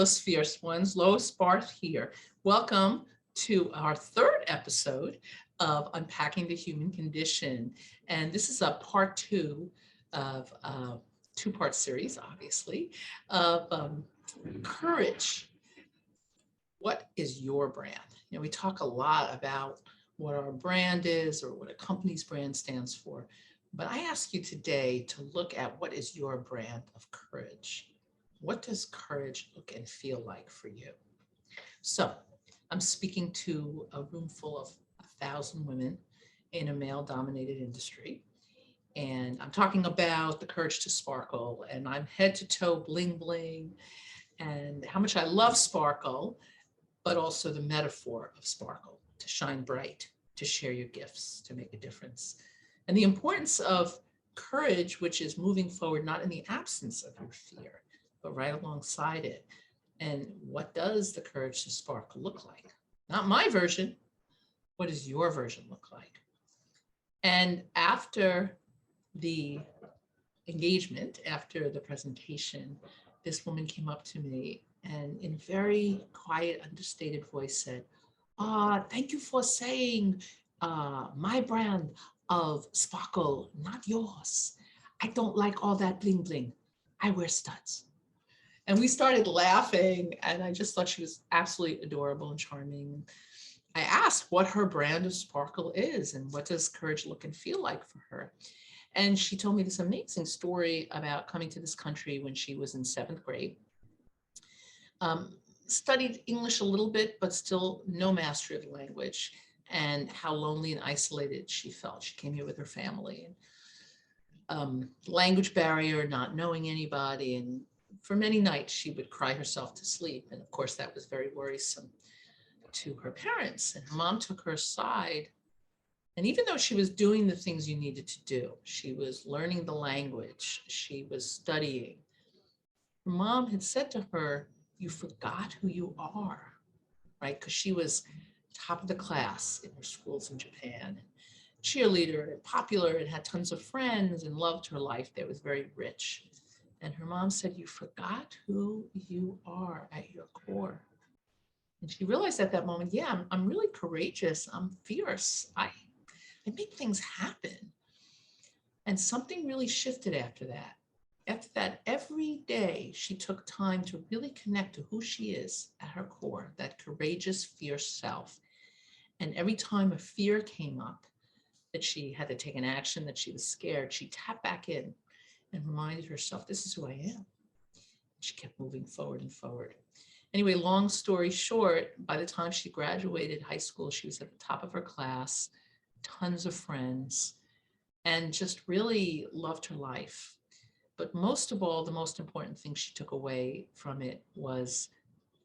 those fierce ones. Lois Barth here. Welcome to our third episode of Unpacking the Human Condition. And this is a part two of a two-part series, obviously, of courage. What is your brand? You know, we talk a lot about what our brand is or what a company's brand stands for. But I ask you today to look at what is your brand of courage. What does courage look and feel like for you? So I'm speaking to a room full of 1,000 women in a male-dominated industry. And I'm talking about the courage to sparkle. And I'm head to toe bling bling and how much I love sparkle, but also the metaphor of sparkle, to shine bright, to share your gifts, to make a difference. And the importance of courage, which is moving forward, not in the absence of your fear, but right alongside it. And what does the courage to sparkle look like? Not my version. What does your version look like? And after the engagement, after the presentation, this woman came up to me and in very quiet, understated voice said, thank you for saying my brand of sparkle, not yours. I don't like all that bling bling. I wear studs. And we started laughing, and I just thought she was absolutely adorable and charming. I asked what her brand of sparkle is and what does courage look and feel like for her. And she told me this amazing story about coming to this country when she was in 7th grade. Studied English a little bit, but still no mastery of the language, and how lonely and isolated she felt. She came here with her family. And language barrier, not knowing anybody, and for many nights she would cry herself to sleep. And of course that was very worrisome to her parents. And her mom took her aside. And even though she was doing the things you needed to do, she was learning the language, she was studying, her mom had said to her, you forgot who you are, right? Because she was top of the class in her schools in Japan, cheerleader and popular and had tons of friends and loved her life there, was very rich. And her mom said, you forgot who you are at your core. And she realized at that moment, yeah, I'm really courageous. I'm fierce. I make things happen. And something really shifted after that. After that, every day she took time to really connect to who she is at her core, that courageous, fierce self. And every time a fear came up that she had to take an action, that she was scared, she tapped back in and reminded herself, this is who I am. She kept moving forward and forward. Anyway, long story short, by the time she graduated high school, she was at the top of her class, tons of friends, and just really loved her life. But most of all, the most important thing she took away from it was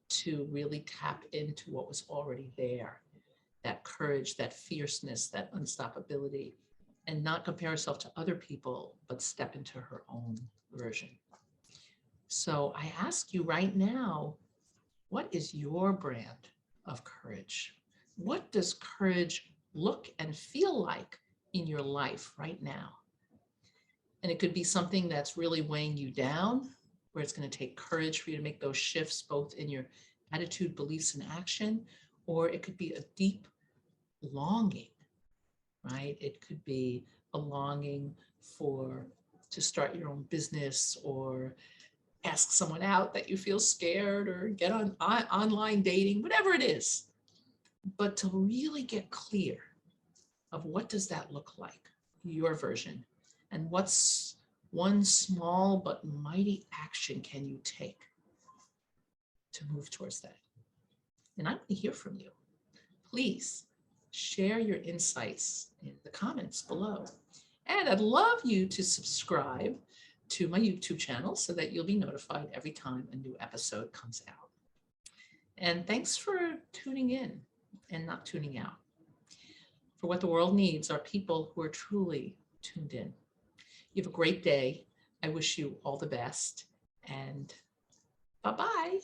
to really tap into what was already there, that courage, that fierceness, that unstoppability, and not compare herself to other people, but step into her own version. So I ask you right now, what is your brand of courage? What does courage look and feel like in your life right now? And it could be something that's really weighing you down, where it's going to take courage for you to make those shifts, both in your attitude, beliefs, and action, or it could be a deep longing, right? It could be a longing to start your own business, or ask someone out that you feel scared, or get on online dating, whatever it is. But to really get clear of what does that look like, your version, and what's one small but mighty action can you take to move towards that? And I want to hear from you. Please share your insights in the comments below. And I'd love you to subscribe to my YouTube channel so that you'll be notified every time a new episode comes out. And thanks for tuning in and not tuning out. For what the world needs are people who are truly tuned in. You have a great day. I wish you all the best, and bye-bye.